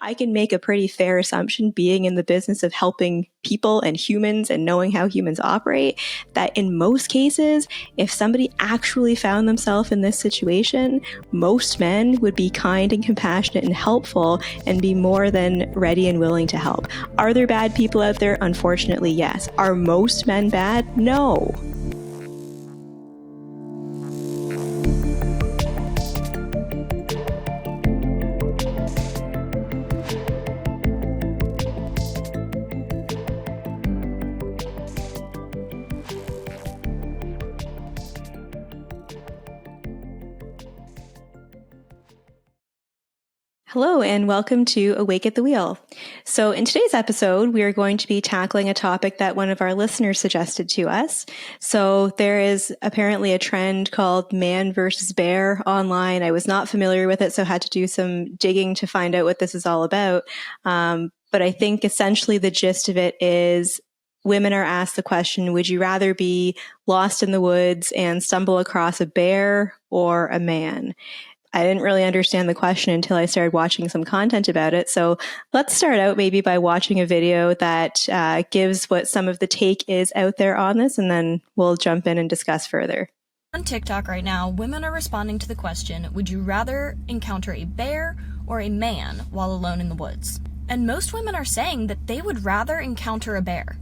I can make a pretty fair assumption, being in the business of helping people and humans and knowing how humans operate, that in most cases, if somebody actually found themselves in this situation, most men would be kind and compassionate and helpful and be more than ready and willing to help. Are there bad people out there? Unfortunately, yes. Are most men bad? No. Hello, and welcome to Awake at the Wheel. So in today's episode, we are going to be tackling a topic that one of our listeners suggested to us. So there is apparently a trend called man versus bear online. I was not familiar with it, so had to do some digging to find out what this is all about. But I think essentially the gist of it is women are asked the question, would you rather be lost in the woods and stumble across a bear or a man? I didn't really understand the question until I started watching some content about it. So let's start out maybe by watching a video that gives what some of the take is out there on this, and then we'll jump in and discuss further. On TikTok right now, women are responding to the question, would you rather encounter a bear or a man while alone in the woods? And most women are saying that they would rather encounter a bear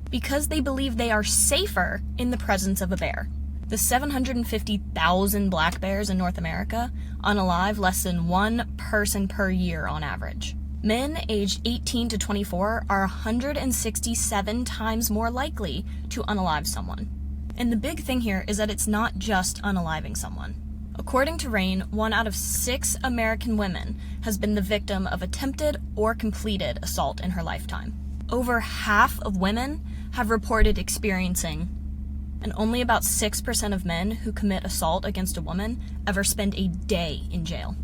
because they believe they are safer in the presence of a bear. The 750,000 black bears in North America unalive less than one person per year on average. Men aged 18 to 24 are 167 times more likely to unalive someone. And the big thing here is that it's not just unaliving someone. According to RAINN, 1 out of 6 American women has been the victim of attempted or completed assault in her lifetime. Over half of women have reported experiencing, and only about 6% of men who commit assault against a woman ever spend a day in jail.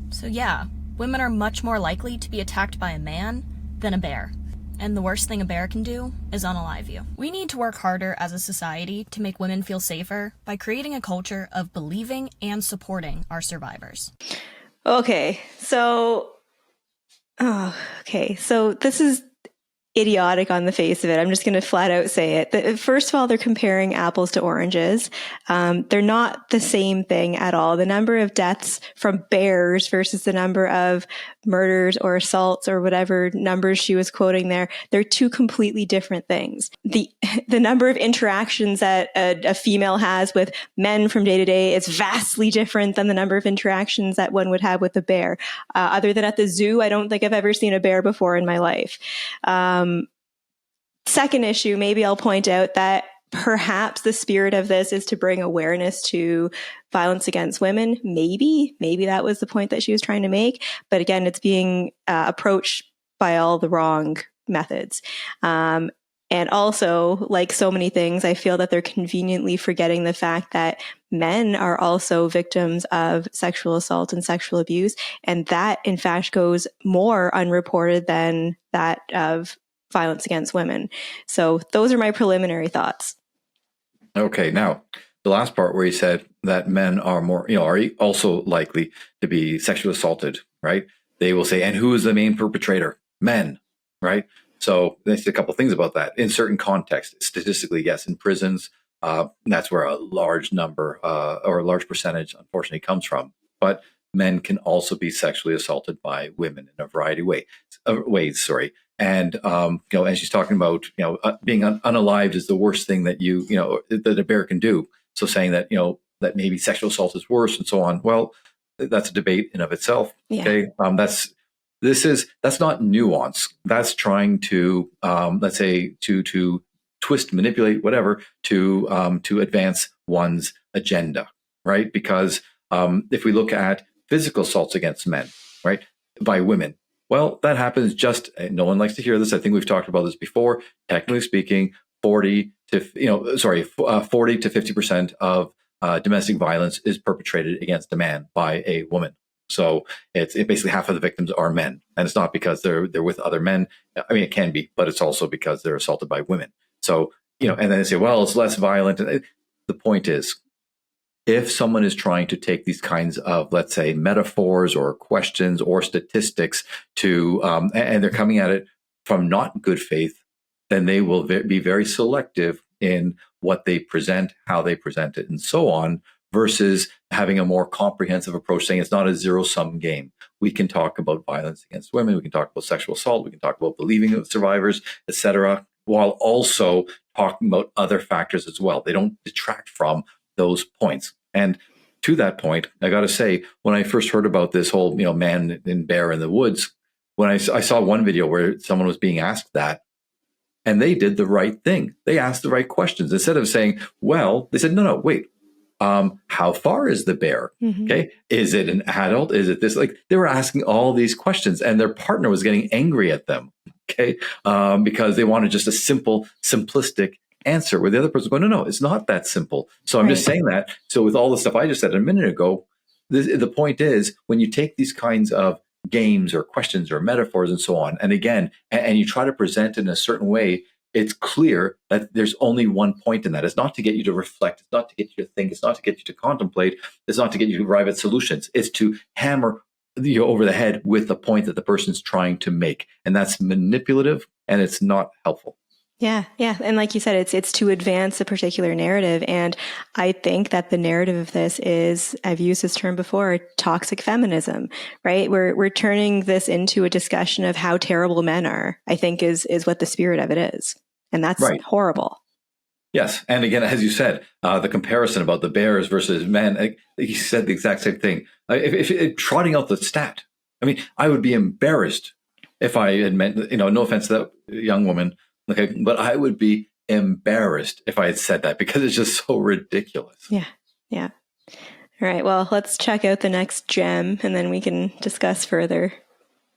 So yeah, women are much more likely to be attacked by a man than a bear. And the worst thing a bear can do is unalive you. We need to work harder as a society to make women feel safer by creating a culture of believing and supporting our survivors. Okay, so this is idiotic on the face of it. I'm just going to flat out say it. First of all, they're comparing apples to oranges. They're not the same thing at all. The number of deaths from bears versus the number of murders or assaults or whatever numbers she was quoting there, they're two completely different things. The number of interactions that a female has with men from day to day is vastly different than the number of interactions that one would have with a bear. Other than at the zoo, I don't think I've ever seen a bear before in my life. Second issue, maybe I'll point out that perhaps the spirit of this is to bring awareness to violence against women. Maybe that was the point that she was trying to make. But again, it's being approached by all the wrong methods. And also, like so many things, I feel that they're conveniently forgetting the fact that men are also victims of sexual assault and sexual abuse. And that, in fact, goes more unreported than that of violence against women. So those are my preliminary thoughts. Okay, now the last part where you said that men are more, are also likely to be sexually assaulted, right? They will say, and who is the main perpetrator? Men, right? So there's a couple of things about that. In certain contexts, statistically, yes, in prisons, that's where a large number or a large percentage, unfortunately, comes from. But men can also be sexually assaulted by women in a variety of ways. And, as she's talking about, being unalived is the worst thing that that a bear can do. So saying that, that maybe sexual assault is worse and so on. Well, that's a debate in of itself. Yeah. Okay. That's not nuance. That's trying to, let's say to twist, manipulate, whatever, to advance one's agenda. Right. Because, if we look at physical assaults against men, right, by women, well, that happens no one likes to hear this. I think we've talked about this before. Technically speaking, 40 to 50% of domestic violence is perpetrated against a man by a woman. So it's basically half of the victims are men. And it's not because they're with other men. I mean, it can be, but it's also because they're assaulted by women. So, and then they say, well, it's less violent. And the point is, if someone is trying to take these kinds of, let's say, metaphors or questions or statistics to, and they're coming at it from not good faith, then they will be very selective in what they present, how they present it, and so on, versus having a more comprehensive approach, saying it's not a zero-sum game. We can talk about violence against women, we can talk about sexual assault, we can talk about believing of survivors, etc., while also talking about other factors as well. They don't detract from those points. And to that point, I got to say, when I first heard about this whole, man and bear in the woods, when I saw one video where someone was being asked that, and they did the right thing. They asked the right questions. Instead of saying, well, they said, no, wait. How far is the bear? Mm-hmm. Okay. Is it an adult? Is it this? Like, they were asking all these questions, and their partner was getting angry at them. Okay. Because they wanted just a simple, simplistic answer, where the other person going, no, it's not that simple. So I'm just saying that. So with all the stuff I just said a minute ago, the point is, when you take these kinds of games or questions or metaphors and so on, and again, and you try to present it in a certain way, it's clear that there's only one point in that. It's not to get you to reflect. It's not to get you to think. It's not to get you to contemplate. It's not to get you to arrive at solutions. It's to hammer you over the head with the point that the person's trying to make. And that's manipulative, and it's not helpful. Yeah. And like you said, it's to advance a particular narrative. And I think that the narrative of this is, I've used this term before, toxic feminism, right? We're turning this into a discussion of how terrible men are, I think is what the spirit of it is. And that's horrible. Yes. And again, as you said, the comparison about the bears versus men, he said the exact same thing. If trotting out the stat, I mean, I would be embarrassed if I had meant, no offense to that young woman, okay, but I would be embarrassed if I had said that, because it's just so ridiculous. Yeah. All right. Well, let's check out the next gem, and then we can discuss further.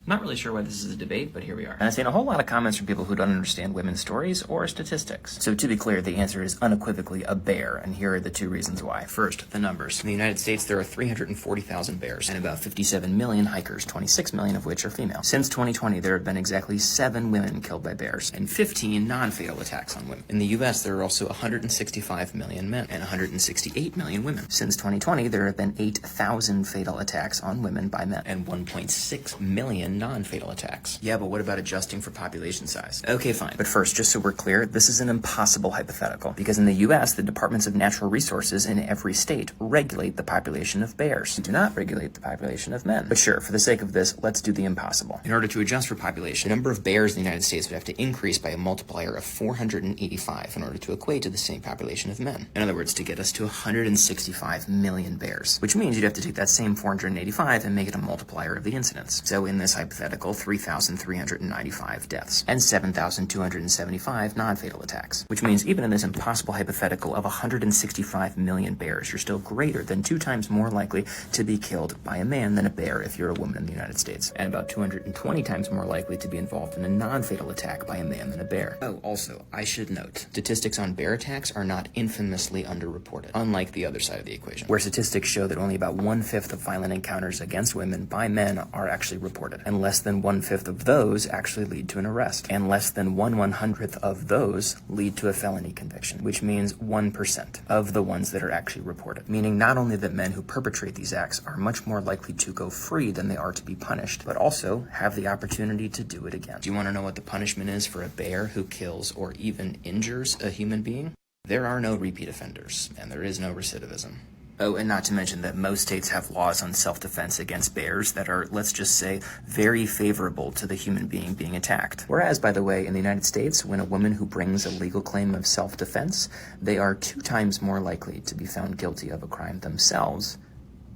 Not really sure why this is a debate, but here we are. And I've seen a whole lot of comments from people who don't understand women's stories or statistics. So to be clear, the answer is unequivocally a bear, and here are the two reasons why. First, the numbers. In the United States, there are 340,000 bears and about 57 million hikers, 26 million of which are female. Since 2020, there have been exactly 7 women killed by bears and 15 non-fatal attacks on women. In the U.S., there are also 165 million men and 168 million women. Since 2020, there have been 8,000 fatal attacks on women by men and 1.6 million non-fatal attacks. Yeah, but what about adjusting for population size? Okay, fine. But first, just so we're clear, this is an impossible hypothetical, because in the U.S., the Departments of Natural Resources in every state regulate the population of bears. They do not regulate the population of men. But sure, for the sake of this, let's do the impossible. In order to adjust for population, the number of bears in the United States would have to increase by a multiplier of 485 in order to equate to the same population of men. In other words, to get us to 165 million bears, which means you'd have to take that same 485 and make it a multiplier of the incidence. So in this hypothetical, 3,395 deaths and 7,275 non-fatal attacks, which means even in this impossible hypothetical of 165 million bears, you're still greater than 2 times more likely to be killed by a man than a bear if you're a woman in the United States, and about 220 times more likely to be involved in a non-fatal attack by a man than a bear. Oh, also, I should note, statistics on bear attacks are not infamously underreported, unlike the other side of the equation, where statistics show that only about 1/5 of violent encounters against women by men are actually reported, and less than 1/5 of those actually lead to an arrest, and less than 1/100th of those lead to a felony conviction, which means 1% of the ones that are actually reported, meaning not only that men who perpetrate these acts are much more likely to go free than they are to be punished, but also have the opportunity to do it again. Do you want to know what the punishment is for a bear who kills or even injures a human being? There are no repeat offenders, and there is no recidivism. Oh, and not to mention that most states have laws on self-defense against bears that are, let's just say, very favorable to the human being being attacked. Whereas, by the way, in the United States, when a woman who brings a legal claim of self-defense, they are 2 times more likely to be found guilty of a crime themselves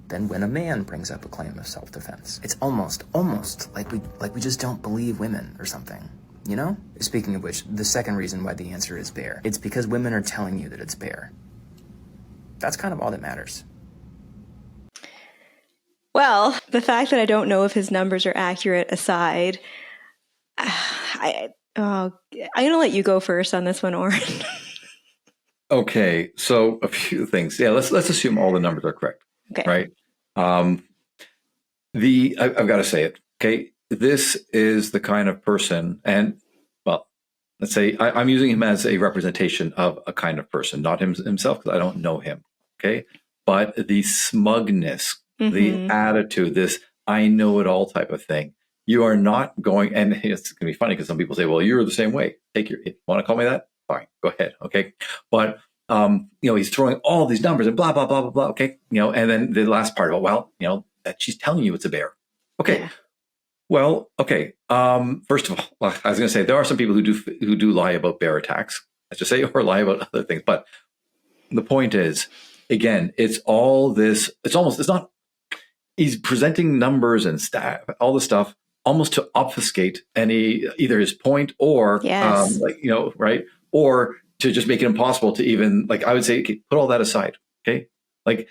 than when a man brings up a claim of self-defense. It's almost like we just don't believe women or something. You know? Speaking of which, the second reason why the answer is bear. It's because women are telling you that it's bear. That's kind of all that matters. Well, the fact that I don't know if his numbers are accurate aside, I'm going to let you go first on this one, Oren. Okay, so a few things. Yeah, let's assume all the numbers are correct. Okay. Right. I've got to say it. Okay, this is the kind of person, and well, let's say I'm using him as a representation of a kind of person, not himself, because I don't know him. Okay, but the smugness, the attitude, this I know it all type of thing. You are not going, and it's going to be funny because some people say, well, you're the same way. If you want to call me that? Fine, go ahead. Okay. But, he's throwing all these numbers and blah, blah, blah, blah, blah. Okay. And then the last part about, that she's telling you it's a bear. Okay. Yeah. Well, okay. First of all, I was going to say there are some people who do lie about bear attacks, let's just say, or lie about other things. But the point is, again, it's all this. It's not. He's presenting numbers and all the stuff almost to obfuscate either his point or yes. Right, or to just make it impossible to even I would say, okay, put all that aside. Okay, like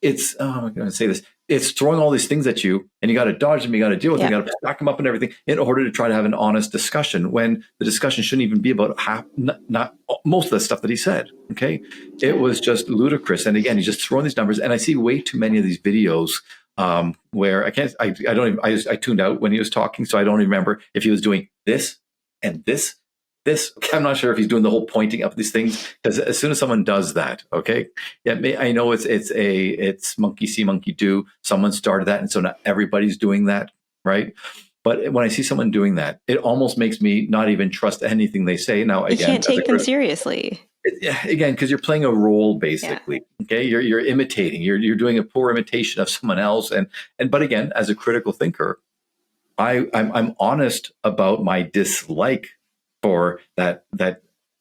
it's I'm going to say this. It's throwing all these things at you, and you got to dodge them. You got to deal with them. You got to back them up and everything in order to try to have an honest discussion. When the discussion shouldn't even be about not most of the stuff that he said. Okay, it was just ludicrous. And again, he's just throwing these numbers. And I see way too many of these videos where I tuned out when he was talking, so I don't even remember if he was doing this and this. I'm not sure if he's doing the whole pointing up these things, because as soon as someone does that, okay, I know it's monkey see, monkey do. Someone started that, and so not everybody's doing that, right? But when I see someone doing that, it almost makes me not even trust anything they say. Now, again, you can't take them seriously. Again, because you're playing a role, basically. Yeah. Okay, you're imitating. You're doing a poor imitation of someone else, but again, as a critical thinker, I'm honest about my dislike for that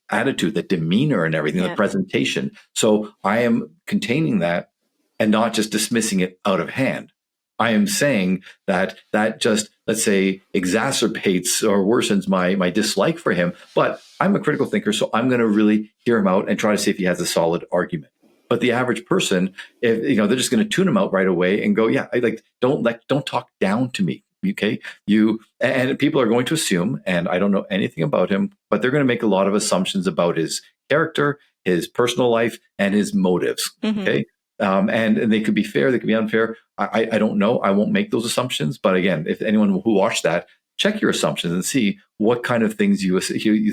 attitude, that demeanor and everything, the presentation. So I am containing that and not just dismissing it out of hand. I am saying that just, let's say, exacerbates or worsens my dislike for him. But I'm a critical thinker, so I'm going to really hear him out and try to see if he has a solid argument. But the average person, if they're just going to tune him out right away and go, don't talk down to me. Okay, and people are going to assume, and I don't know anything about him, but they're going to make a lot of assumptions about his character, his personal life, and his motives. Mm-hmm. Okay, and they could be fair, they could be unfair. I don't know. I won't make those assumptions. But again, if anyone who watched that, check your assumptions and see what kind of things you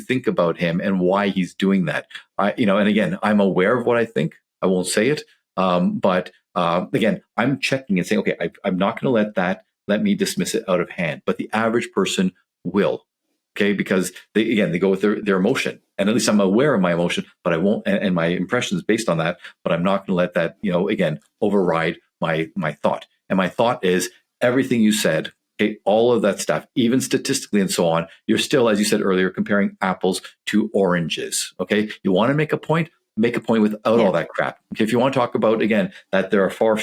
think about him and why he's doing that. And again, I'm aware of what I think. I won't say it, but again, I'm checking and saying, okay, I'm not going to let me dismiss it out of hand. But the average person will, okay? Because they go with their emotion. And at least I'm aware of my emotion, but I won't, and my impression is based on that, but I'm not going to let that, again, override my thought. And my thought is everything you said, okay, all of that stuff, even statistically and so on, you're still, as you said earlier, comparing apples to oranges, okay? You want to make a point without all that crap. Okay, if you want to talk about, again, that there are far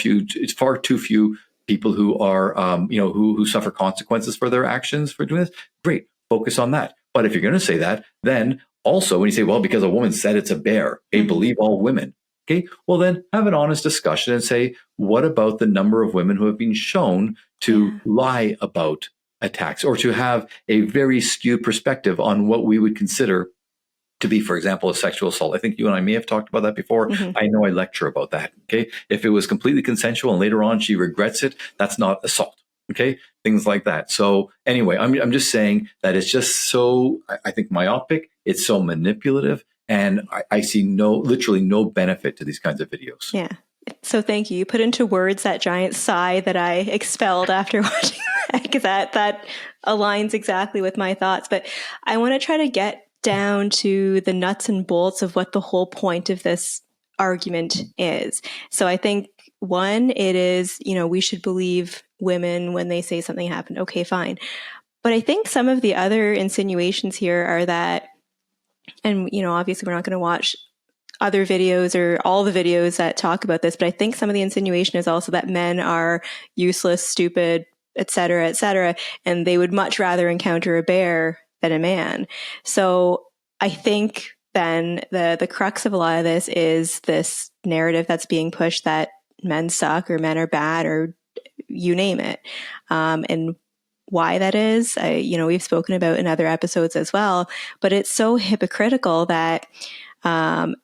too few people who are, who suffer consequences for their actions for doing this, great, focus on that. But if you're going to say that, then also when you say, well, because a woman said it's a bear, okay, believe all women. Okay, well then have an honest discussion and say, what about the number of women who have been shown to lie about attacks or to have a very skewed perspective on what we would consider to be, for example, a sexual assault? I think you and I may have talked about that before. Mm-hmm. I know I lecture about that. Okay, if it was completely consensual and later on she regrets it, that's not assault. Okay, things like that. So anyway, I'm just saying that it's just so, I think, myopic. It's so manipulative, and I see literally no benefit to these kinds of videos. Yeah. So thank you. You put into words that giant sigh that I expelled after watching that, because that aligns exactly with my thoughts. But I want to try to get down to the nuts and bolts of what the whole point of this argument is. So I think, one, it is, we should believe women when they say something happened. Okay, fine. But I think some of the other insinuations here are that, and, obviously we're not going to watch other videos or all the videos that talk about this, but I think some of the insinuation is also that men are useless, stupid, et cetera, and they would much rather encounter a bear than a man. So I think then the crux of a lot of this is this narrative that's being pushed that men suck or men are bad or you name it. And why that is, we've spoken about in other episodes as well, but it's so hypocritical that, and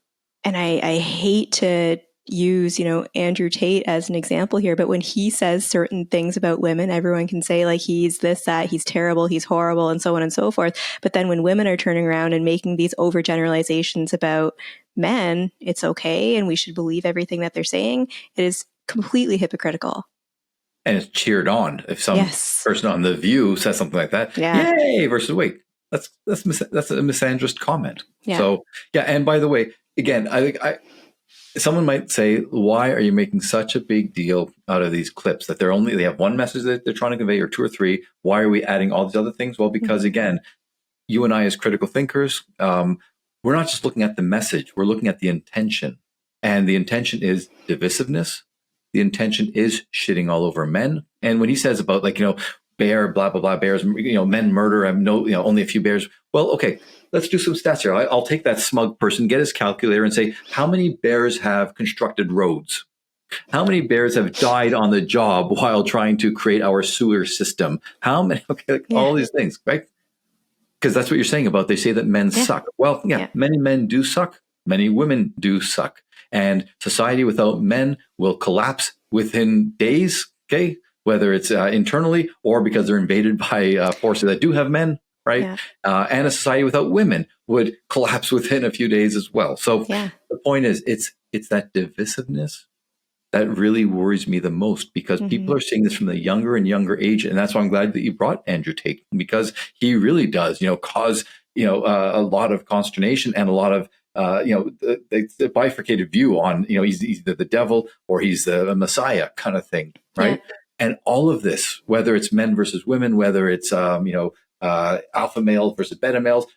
I hate to use, Andrew Tate as an example here, but when he says certain things about women, everyone can say like he's this, that, he's terrible, he's horrible, and so on and so forth. But then when women are turning around and making these overgeneralizations about men, it's okay and we should believe everything that they're saying, it is completely hypocritical. And it's cheered on if some person on The View says something like that. Yeah. Yay! Versus, wait, that's a misandrist comment. Yeah. So, yeah. And by the way, again, I think someone might say, why are you making such a big deal out of these clips that they have one message that they're trying to convey, or two or three? Why are we adding all these other things? Well, because again, you and I as critical thinkers, we're not just looking at the message, we're looking at the intention. And the intention is divisiveness. The intention is shitting all over men. And when he says about bear, blah, blah, blah, bears, men murder, only a few bears. Well, okay, let's do some stats here. I'll take that smug person, get his calculator and say, how many bears have constructed roads? How many bears have died on the job while trying to create our sewer system? How many? Okay, all these things, right? Because that's what you're saying about, they say that men suck. Well, many men do suck. Many women do suck. And society without men will collapse within days, okay? Whether it's internally or because they're invaded by forces that do have men, right? And a society without women would collapse within a few days as well. So the point is, it's that divisiveness that really worries me the most, because people are seeing this from the younger and younger age. And that's why I'm glad that you brought Andrew Tate, because he really does, cause, a lot of consternation and a lot of, the bifurcated view on, he's either the devil or he's the Messiah kind of thing, right? And all of this, whether it's men versus women, whether it's, alpha male versus beta males,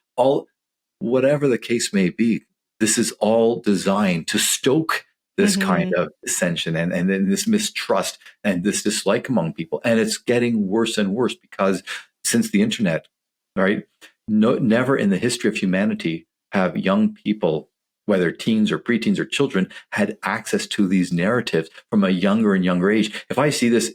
whatever the case may be, this is all designed to stoke this kind of dissension and then this mistrust and this dislike among people. And it's getting worse and worse, because since the internet, right, never in the history of humanity have young people, whether teens or preteens or children, had access to these narratives from a younger and younger age. If I see this,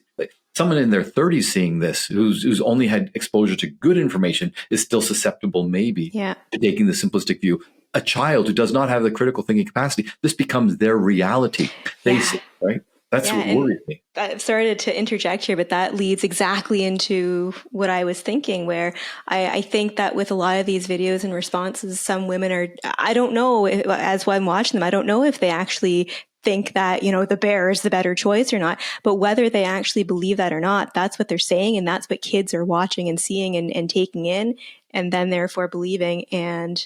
someone in their 30s seeing this, who's only had exposure to good information, is still susceptible maybe to taking the simplistic view. A child who does not have the critical thinking capacity, this becomes their reality. They see, right? That's what worries me. I've started to interject here, but that leads exactly into what I was thinking, where I think that with a lot of these videos and responses, some women are, I don't know, as I'm watching them, I don't know if they actually think that, the bear is the better choice or not, but whether they actually believe that or not, that's what they're saying. And that's what kids are watching and seeing and taking in, and then therefore believing and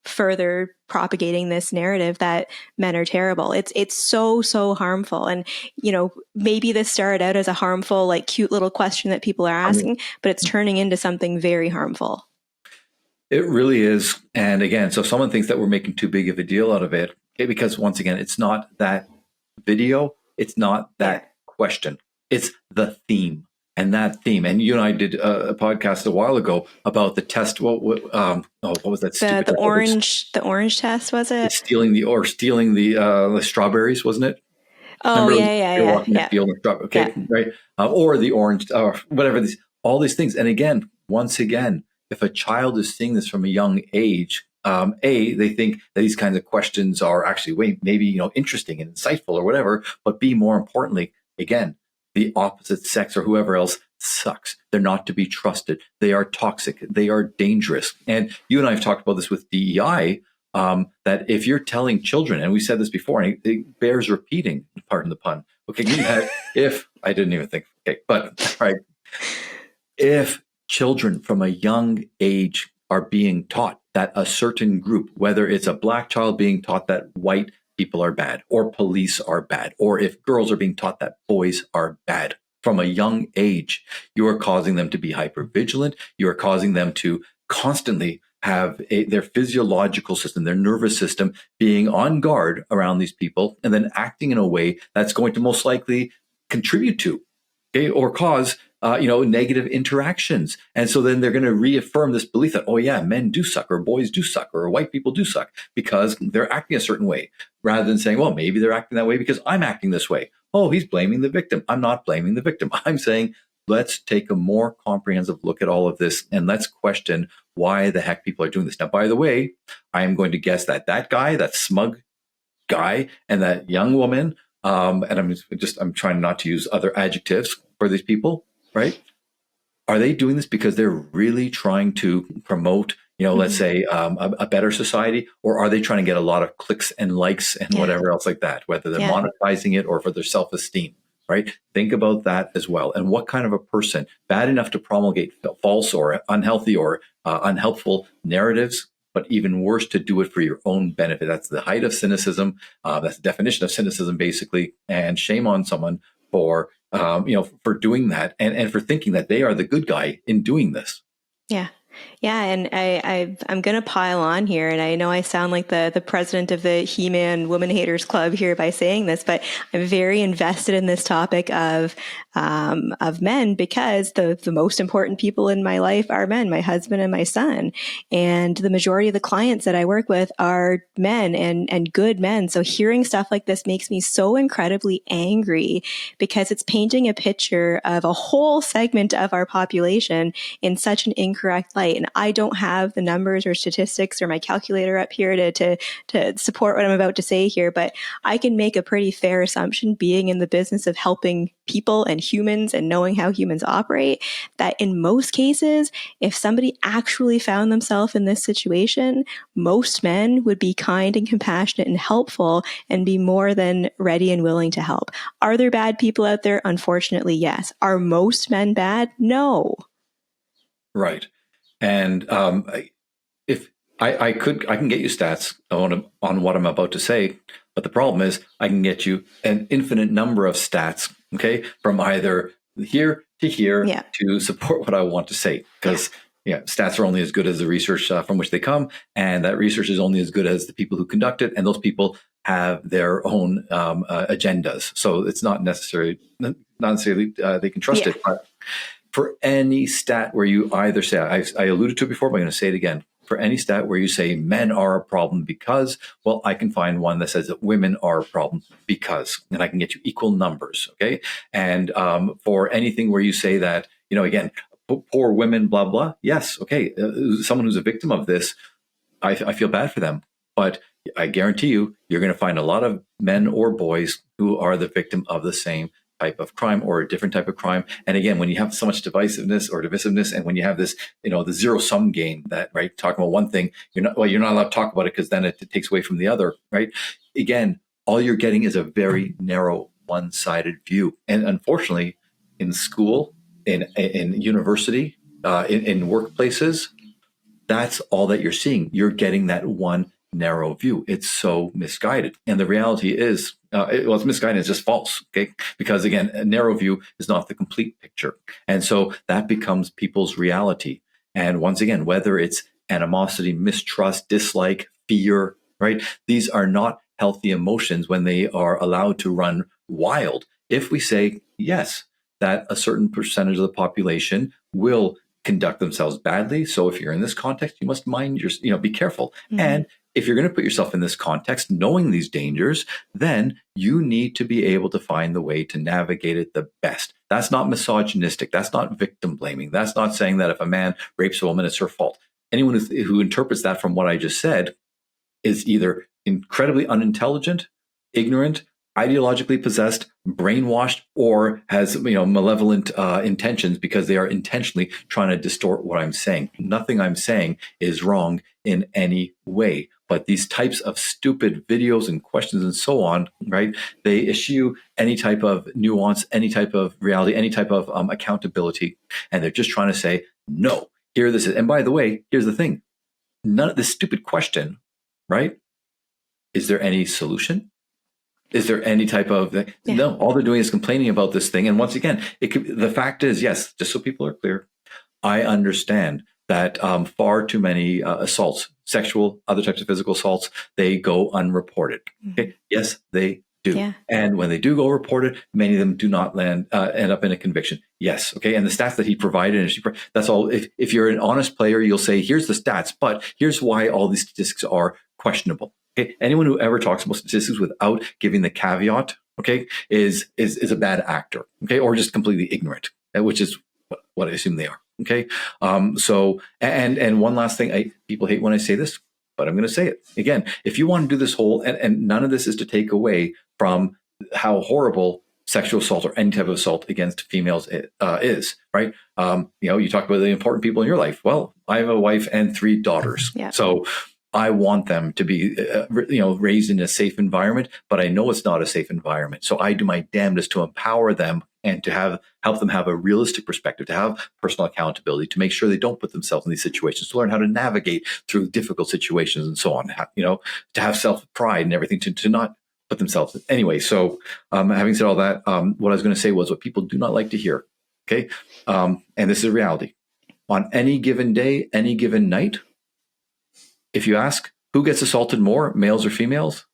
further propagating this narrative that men are terrible. It's so harmful. And, maybe this started out as a harmful, cute little question that people are asking, but it's turning into something very harmful. It really is. And again, so if someone thinks that we're making too big of a deal out of it, because once again, it's not that video, it's not that question, it's the theme. And that theme, and you and I did a podcast a while ago about the test. What was that? The orange test, was it? Stealing the strawberries, wasn't it? Oh, yeah. Okay, right. Or the orange, or whatever. All these things. And again, once again, if a child is seeing this from a young age, they think that these kinds of questions are actually maybe interesting and insightful or whatever. But B, more importantly, again, the opposite sex or whoever else sucks. They're not to be trusted. They are toxic. They are dangerous. And you and I have talked about this with DEI, that if you're telling children, and we said this before, and it bears repeating, pardon the pun. Okay, if I didn't even think, okay, but all right. If children from a young age are being taught that a certain group, whether it's a black child being taught that white people are bad, or police are bad, or if girls are being taught that boys are bad from a young age, you are causing them to be hypervigilant. You are causing them to constantly have their physiological system, their nervous system being on guard around these people, and then acting in a way that's going to most likely contribute to, or cause negative interactions. And so then they're going to reaffirm this belief that, oh yeah, men do suck, or boys do suck, or white people do suck, because they're acting a certain way, rather than saying, well, maybe they're acting that way because I'm acting this way. Oh, he's blaming the victim. I'm not blaming the victim. I'm saying, let's take a more comprehensive look at all of this, and let's question why the heck people are doing this. Now, by the way, I am going to guess that guy, that smug guy, and that young woman, and I'm trying not to use other adjectives for these people, right? Are they doing this because they're really trying to promote let's say a better society, or are they trying to get a lot of clicks and likes and whatever else like that, whether they're monetizing it or for their self-esteem, right? Think about that as well. And what kind of a person, bad enough to promulgate false or unhealthy or unhelpful narratives, but even worse to do it for your own benefit. That's the height of cynicism. That's the definition of cynicism, basically. And shame on someone for, for doing that and for thinking that they are the good guy in doing this. Yeah. Yeah, and I'm going to pile on here, and I know I sound like the president of the He-Man Woman Haters Club here by saying this, but I'm very invested in this topic of men, because the most important people in my life are men, my husband and my son, and the majority of the clients that I work with are men and good men. So hearing stuff like this makes me so incredibly angry, because it's painting a picture of a whole segment of our population in such an incorrect light. And I don't have the numbers or statistics or my calculator up here to support what I'm about to say here, but I can make a pretty fair assumption, being in the business of helping people and humans and knowing how humans operate, that in most cases, if somebody actually found themselves in this situation, most men would be kind and compassionate and helpful and be more than ready and willing to help. Are there bad people out there? Unfortunately, yes. Are most men bad? No. Right. And if I can get you stats on what I'm about to say, but the problem is I can get you an infinite number of stats, okay, from either here to here to support what I want to say, because stats are only as good as the research from which they come, and that research is only as good as the people who conduct it, and those people have their own agendas. So it's not necessarily they can trust it, but for any stat where you either say, I alluded to it before, but I'm going to say it again. For any stat where you say men are a problem because, well, I can find one that says that women are a problem because, and I can get you equal numbers, okay? And for anything where you say that, again, poor women, blah, blah, yes, okay, someone who's a victim of this, I feel bad for them. But I guarantee you're going to find a lot of men or boys who are the victim of the same type of crime or a different type of crime. And again, when you have so much divisiveness, and when you have this, the zero sum game, that, right, talking about one thing, you're not allowed to talk about it because then it takes away from the other, right? Again, all you're getting is a very narrow, one-sided view. And unfortunately, in school, in university, in workplaces, that's all that you're seeing. You're getting that one narrow view. It's so misguided. And the reality is, it's misguided. It's just false. Okay. Because again, a narrow view is not the complete picture. And so that becomes people's reality. And once again, whether it's animosity, mistrust, dislike, fear, right? These are not healthy emotions when they are allowed to run wild. If we say, yes, that a certain percentage of the population will conduct themselves badly. So if you're in this context, you must mind be careful. Mm-hmm. And if you're going to put yourself in this context, knowing these dangers, then you need to be able to find the way to navigate it the best. That's not misogynistic. That's not victim blaming. That's not saying that if a man rapes a woman, it's her fault. Anyone who interprets that from what I just said is either incredibly unintelligent, ignorant, ideologically possessed, brainwashed, or has malevolent intentions, because they are intentionally trying to distort what I'm saying. Nothing I'm saying is wrong in any way. But these types of stupid videos and questions and so on, right? They eschew any type of nuance, any type of reality, any type of accountability. And they're just trying to say, no, here this is. And by the way, here's the thing. None of this stupid question, right? Is there any solution? Is there any type of no? All they're doing is complaining about this thing. And once again, the fact is, yes, just so people are clear, I understand that far too many assaults, sexual, other types of physical assaults, they go unreported. Okay? Yes, they do. Yeah. And when they do go reported, many of them do not end up in a conviction. Yes. Okay. And the stats that he provided, that's all. If you're an honest player, you'll say, here's the stats, but here's why all these statistics are questionable. Okay. Anyone who ever talks about statistics without giving the caveat, okay, is a bad actor. Okay. Or just completely ignorant, which is what I assume they are. Okay. So, and one last thing, people hate when I say this, but I'm going to say it again. If you want to do this whole, and none of this is to take away from how horrible sexual assault or any type of assault against females is, right? You talk about the important people in your life. Well, I have a wife and 3 daughters. Yeah. So I want them to be, raised in a safe environment, but I know it's not a safe environment. So I do my damnedest to empower them and to help them have a realistic perspective, to have personal accountability, to make sure they don't put themselves in these situations, to learn how to navigate through difficult situations and so on, to have self-pride and everything, to not put themselves in. Anyway, so having said all that, what I was going to say was what people do not like to hear, okay? And this is a reality. On any given day, any given night, if you ask who gets assaulted more, males or females,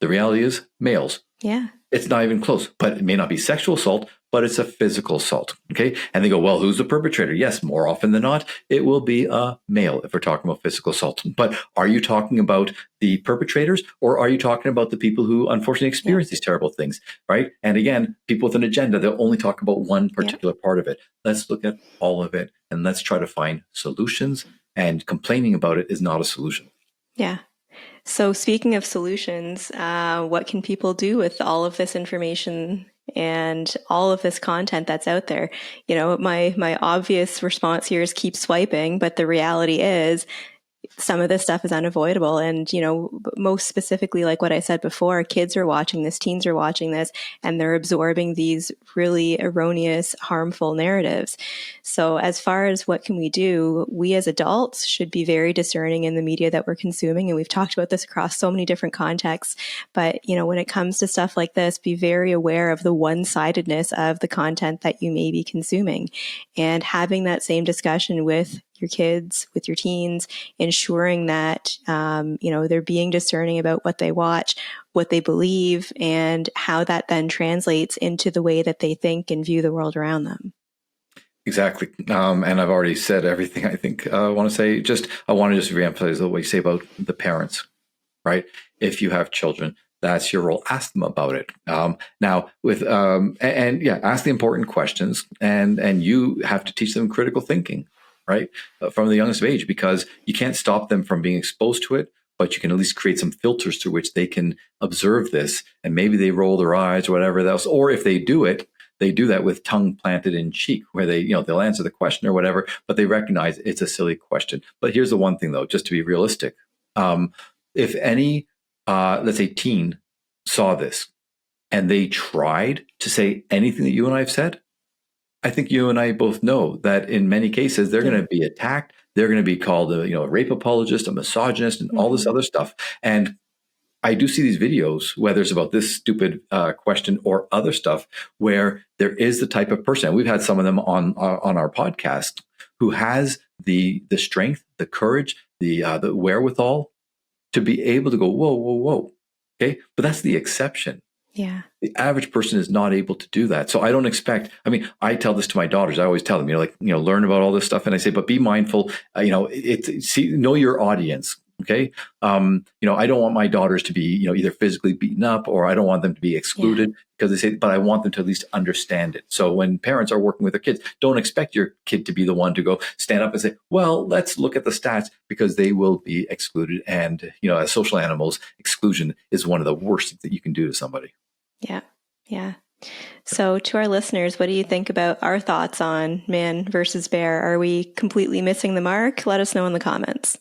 the reality is males. Yeah. It's not even close, but it may not be sexual assault, but it's a physical assault. Okay. And they go, well, who's the perpetrator? Yes, more often than not, it will be a male if we're talking about physical assault. But are you talking about the perpetrators, or are you talking about the people who unfortunately experience these terrible things? Right. And again, people with an agenda, they'll only talk about one particular part of it. Let's look at all of it and let's try to find solutions. And complaining about it is not a solution. Yeah. So speaking of solutions, what can people do with all of this information and all of this content that's out there? My obvious response here is keep swiping, but the reality is some of this stuff is unavoidable. And, most specifically, like what I said before, kids are watching this, teens are watching this, and they're absorbing these really erroneous, harmful narratives. So as far as what can we do, we as adults should be very discerning in the media that we're consuming. And we've talked about this across so many different contexts. But, when it comes to stuff like this, be very aware of the one-sidedness of the content that you may be consuming, and having that same discussion with your kids, with your teens, ensuring that, they're being discerning about what they watch, what they believe, and how that then translates into the way that they think and view the world around them. Exactly. And I've already said everything I think I want to say. I want to just reemphasize what you say about the parents, right? If you have children, that's your role. Ask them about it. Now, ask the important questions, and you have to teach them critical thinking, right? From the youngest age, because you can't stop them from being exposed to it, but you can at least create some filters through which they can observe this, and maybe they roll their eyes or whatever else. Or if they do it, they do that with tongue planted in cheek, where they'll answer the question or whatever, but they recognize it's a silly question. But here's the one thing though, just to be realistic. If any, let's say teen saw this and they tried to say anything that you and I have said, I think you and I both know that in many cases, they're going to be attacked. They're going to be called a rape apologist, a misogynist, and all this other stuff. And I do see these videos, whether it's about this stupid question or other stuff, where there is the type of person, and we've had some of them on our podcast, who has the strength, the courage, the wherewithal to be able to go, whoa. Okay. But that's the exception. Yeah. The average person is not able to do that. So I don't expect, I tell this to my daughters. I always tell them, learn about all this stuff. And I say, but be mindful, know your audience. Okay. I don't want my daughters to be, either physically beaten up, or I don't want them to be excluded because they say, but I want them to at least understand it. So when parents are working with their kids, don't expect your kid to be the one to go stand up and say, well, let's look at the stats, because they will be excluded. And, as social animals, exclusion is one of the worst things that you can do to somebody. Yeah. Yeah. So to our listeners, what do you think about our thoughts on man versus bear? Are we completely missing the mark? Let us know in the comments.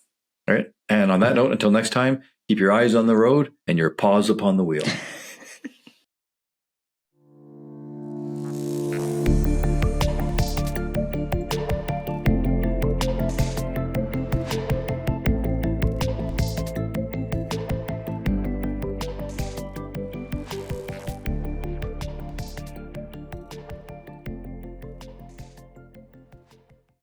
All right. And on that note, until next time, keep your eyes on the road and your paws upon the wheel.